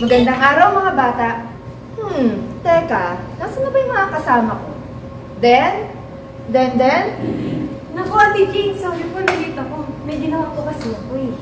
Magandang araw mga bata. Teka, nasaan na ba yung mga kasama ko? Den? Naku, Ate Jane, sorry po, nalate ako. May ginawa po kasi ako eh.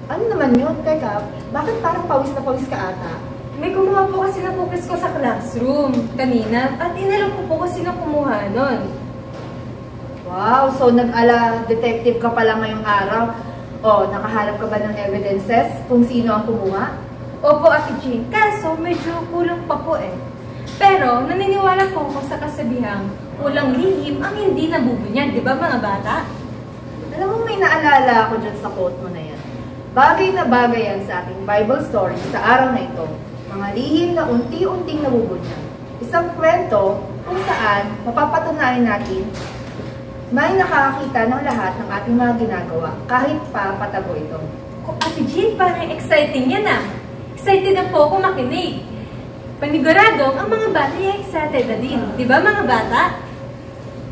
Ano naman yun? Teka, bakit parang pawis na pawis ka ata? May kumuha po kasi na focus ko sa classroom kanina at inalok ko po kasi na kumuha nun. Wow, so nag-ala detective ka pala ngayong araw. O, nakaharap ka ba ng evidences kung sino ang kumuha? Opo, Ate Jane, kaso medyo kulang pa po eh. Pero naniniwala po ako sa kasabihang walang lihim ang hindi nabubunyag, di ba mga bata? Alam mo, may naalala ako dyan sa quote mo na yan. Bagay na bagay yan sa ating Bible story sa araw na ito. Mga lihim na unti-unting nabubunyag. Isang kwento kung saan mapapatunayan natin may nakakakita ng lahat ng ating mga ginagawa kahit pa patago ito. Ate Jean, parang exciting yan ah. Excited na po ako makinig. Panigurado, ang mga bata ay excited na din. Di ba mga bata?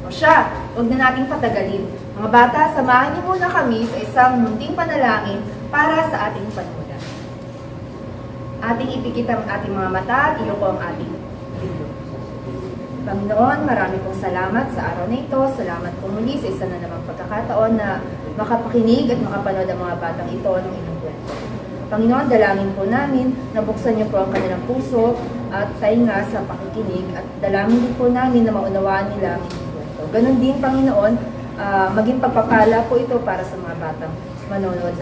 O siya, huwag na nating patagalin. Mga bata, samahan niyo muna kami sa isang munting panalangin para sa ating panulan. Ating ipikit ang ating mga mata at iyoko ang ating libro. Panginoon, marami pong salamat sa araw na ito. Salamat po muli sa isa na namang pagkakataon na makapakinig at makapanood ang mga batang ito ng inyong kwento. Panginoon, dalangin po namin na buksan niyo po ang kanilang puso at tainga sa pakikinig at dalangin din po namin na maunawaan nila ang inyong kwento. Ganon din, Panginoon, maging pagpapala po ito para sa mga batang manonood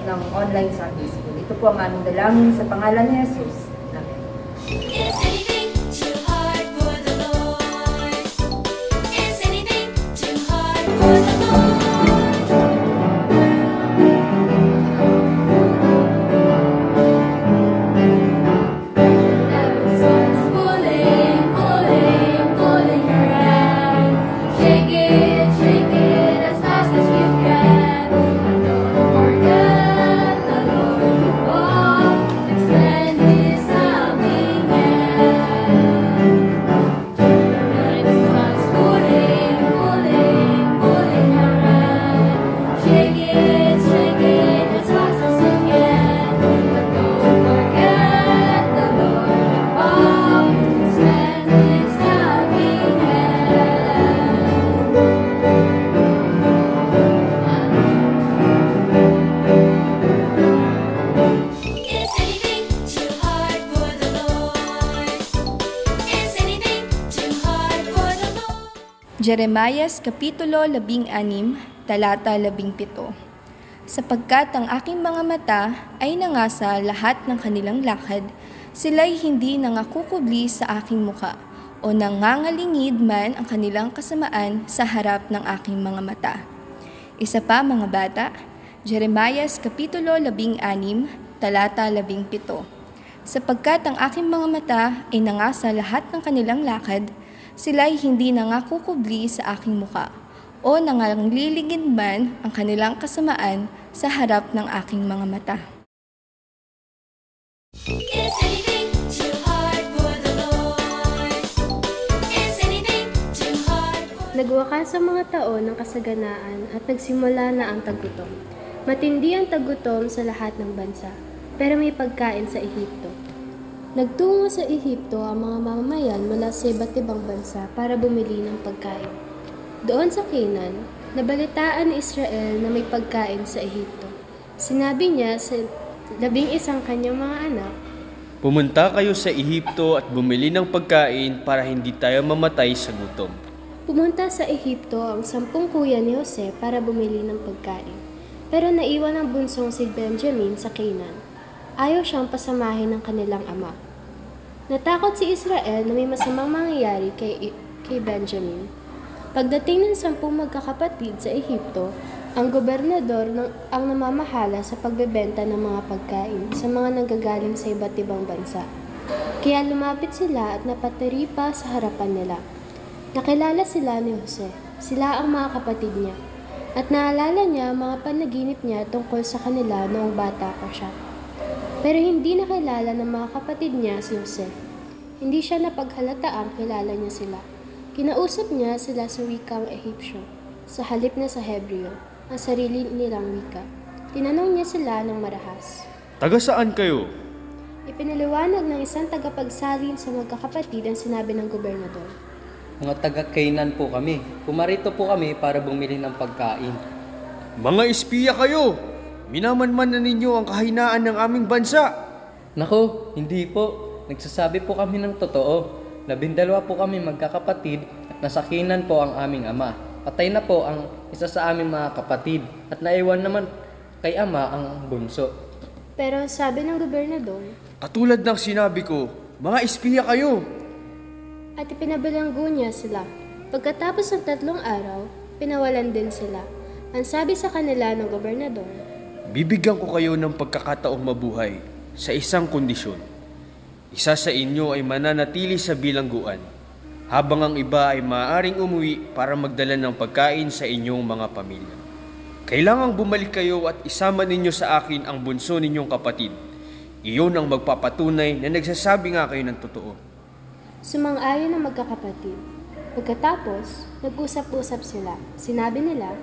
ng online Sunday School. Ito po ang aming dalangin sa pangalan ni Jesus. Amen. Jeremias Kapitulo 16, talata 17. Sapagkat ang aking mga mata ay nangasa lahat ng kanilang lakad, sila'y hindi nangakukubli sa aking muka, o nangangalingid man ang kanilang kasamaan sa harap ng aking mga mata. Isa pa mga bata, Jeremias Kapitulo 16, talata 17. Sapagkat ang aking mga mata ay nangasa lahat ng kanilang lakad, sila'y hindi nangakukubli sa aking muka, o nangangliligid man ang kanilang kasamaan sa harap ng aking mga mata. Nagwakas ang mga taon ng kasaganaan at nagsimula na ang taggutom. Matindi ang taggutom sa lahat ng bansa, pero may pagkain sa Ehipto. Nagtungo sa Ehipto ang mga mamamayan mula sa iba't ibang bansa para bumili ng pagkain. Doon sa Canaan, nabalitaan ni Israel na may pagkain sa Ehipto. Sinabi niya sa 11 kanyang mga anak, "Pumunta kayo sa Ehipto at bumili ng pagkain para hindi tayo mamatay sa gutom." Pumunta sa Ehipto ang 10 kuya ni Jose para bumili ng pagkain. Pero naiwan ang bunsong si Benjamin sa Canaan. Ayaw siyang pasamahin ng kanilang ama. Natakot si Israel na may masamang mangyayari kay Benjamin. Pagdating ng 10 magkakapatid sa Ehipto, ang gobernador ang namamahala sa pagbebenta ng mga pagkain sa mga nanggagaling sa iba't ibang bansa. Kaya lumapit sila at napatiripa sa harapan nila. Nakilala sila ni Jose, sila ang mga kapatid niya, at naalala niya ang mga panaginip niya tungkol sa kanila noong bata pa siya. Pero hindi nakilala ng mga kapatid niya si Jose. Hindi siya napaghalataang kilala niya sila. Kinausap niya sila sa wikang Ehipsyo, sa halip na sa Hebreo, ang sarili nilang wika. Tinanong niya sila ng marahas. "Taga saan kayo?" Ipinaliwanag ng isang tagapagsalin sa magkakapatid ang sinabi ng gobernador. Mga taga-Canaan po kami. Pumarito po kami para bumili ng pagkain. Mga espiya kayo! Minamanman na ninyo ang kahinaan ng aming bansa! Nako, hindi po. Nagsasabi po kami ng totoo. 12 po kami magkakapatid at nasa Canaan po ang aming ama. Patay na po ang isa sa aming mga kapatid at naiwan naman kay ama ang bunso. Pero sabi ng gobernador, Katulad ng sinabi ko, mga espiya kayo! at ipinabalanggo niya sila. Pagkatapos ng 3 araw, pinawalan din sila. Ang sabi sa kanila ng gobernador, Bibigyan ko kayo ng pagkakataong mabuhay sa isang kondisyon. Isa sa inyo ay mananatili sa bilangguan, habang ang iba ay maaaring umuwi para magdala ng pagkain sa inyong mga pamilya. Kailangang bumalik kayo at isama ninyo sa akin ang bunso ninyong kapatid. Iyon ang magpapatunay na nagsasabi nga kayo ng totoo. sumang-ayon ang magkakapatid. Pagkatapos, nag-usap-usap sila. Sinabi nila,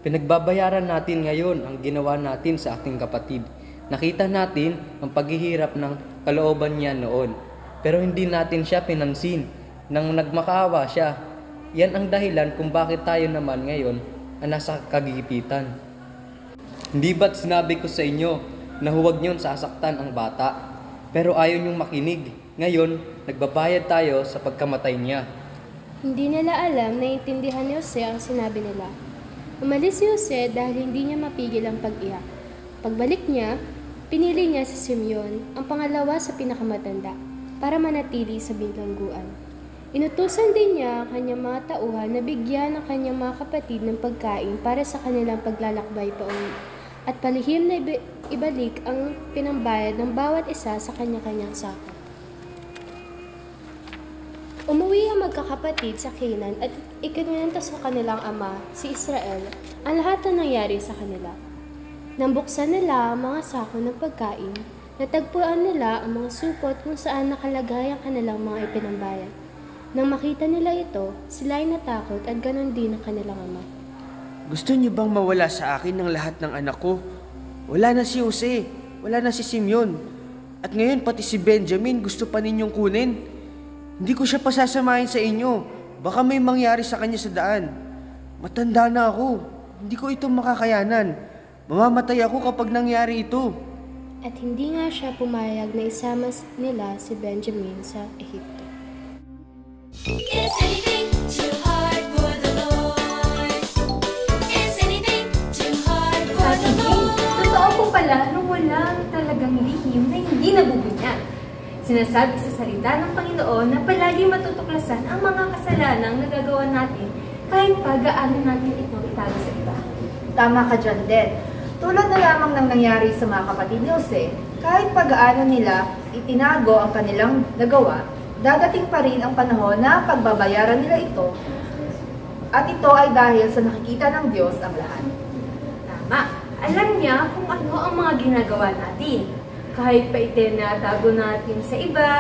Pinagbabayaran natin ngayon ang ginawa natin sa aking kapatid. Nakita natin ang paghihirap ng kalooban niya noon. Pero hindi natin siya pinansin. Nang nagmakaawa siya, yan ang dahilan kung bakit tayo naman ngayon ang nasa kagigipitan. Hindi ba't sinabi ko sa inyo na huwag niyong sasaktan ang bata? Pero ayaw niyong makinig. Ngayon, nagbabayad tayo sa pagkamatay niya. hindi nila alam na intindihan ni Jose ang sinabi nila. Umalis si Jose dahil hindi niya mapigil ang pag-iyak. Pagbalik niya, pinili niya si Simeon, ang pangalawa sa pinakamatanda, para manatili sa bilangguan. Inutusan din niya ang kanyang mga tauhan na bigyan ng kanyang mga kapatid ng pagkain para sa kanilang paglalakbay pauwi, at palihim na ibalik ang pinambayad ng bawat isa sa kanya-kanyang sako. Umuwi ang magkakapatid sa Canaan at ikinuwento sa kanilang ama, si Israel, ang lahat na nangyari sa kanila. Nang buksan nila ang mga sako ng pagkain, natagpuan nila ang mga supot kung saan nakalagay ang kanilang mga ipinambayad. Nang makita nila ito, sila ay natakot at ganon din ang kanilang ama. Gusto niyo bang mawala sa akin ng lahat ng anak ko? Wala na si Jose, wala na si Simeon. At ngayon pati si Benjamin gusto pa ninyong kunin. Hindi ko siya pasasamahin sa inyo. Baka may mangyari sa kanya sa daan. Matanda na ako. Hindi ko ito makakayanan. Mamamatay ako kapag nangyari ito. At hindi nga siya pumayag na isama nila si Benjamin sa Ehipto. Is anything too hard for the Lord? Is anything too hard for Ate the Jane, Lord? totoo po pala nung walang talagang lihim na hindi nabubunyag. Sinasabi sa salita ng Panginoon na palagi matutuklasan ang mga kasalanang nagagawa natin kahit pa gaano natin ito itago sa iba. Tama ka dyan, Ded. Tulad na lamang ng nangyari sa mga kapatid ni Jose, kahit pa gaano nila itinago ang kanilang nagawa, dadating pa rin ang panahon na pagbabayaran nila ito, at ito ay dahil sa nakikita ng Diyos ang lahat. Tama. Alam niya kung ano ang mga ginagawa natin. Kahit pa itinatago natin sa iba,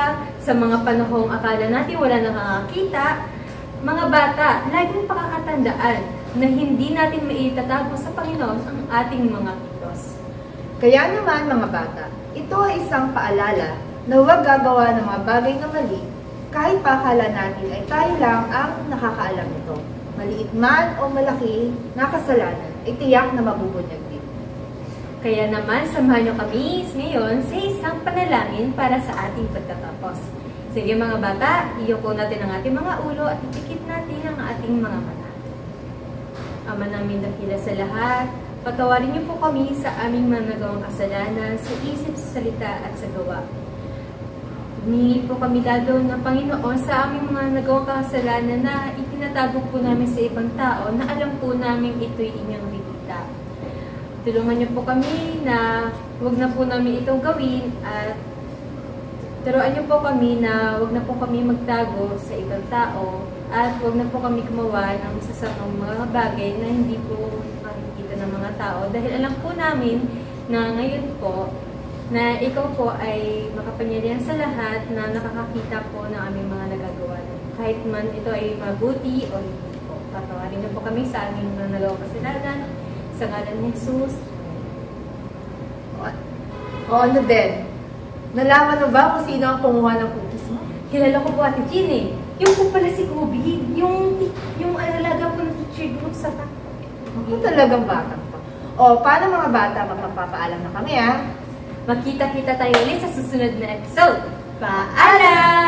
sa mga panahong akala natin wala nakakakita, mga bata, laging pakakatandaan na hindi natin maitatago sa Panginoon ang ating mga kilos. Kaya naman mga bata, ito ay isang paalala na huwag gagawa ng mga bagay na mali kahit pa akala natin ay tayo lang ang nakakaalam nito. Maliit man o malaki na kasalanan, ay tiyak na mabubunyag din. Kaya naman, samahan niyo kami ngayon sa isang panalangin para sa ating pagtatapos. Sige mga bata, iyuko natin ang ating mga ulo at ipikit natin ang ating mga mata. Ama namin dakila sa lahat, patawarin niyo po kami sa aming mga nagawang kasalanan sa isip, sa salita at sa gawa. Humingi po kami lalo ng Panginoon sa aming mga nagawang kasalanan na itinatago po namin sa ibang tao na alam po namin ito'y inyong bibigta. Tulungan niyo po kami na huwag na po namin itong gawin at turuan niyo po kami na huwag na po kami magtago sa ibang tao at huwag na po kami gumawa ng masasamang mga bagay na hindi po makikita ng mga tao dahil alam po namin na ngayon po na ikaw po ay makapangyarihan sa lahat na nakakakita po ng aming mga nagagawa. Kahit man ito ay mabuti o hindi po. Patawarin niyo po kami sa aming mga nagawang kasalanan. Sa ngalan ni Jesus. O ano din, Nalaman mo ba kung sino ang kumuha ng cookies mo? Kilala ko po Ate Jean eh. Yung po pala si Kobe. Yung alaga po ng teacher group sa Ako talagang batang pa. O, paano mga bata, magpapaalam na kami, ha? Magkita-kita tayo ulit sa susunod na episode. Paalam!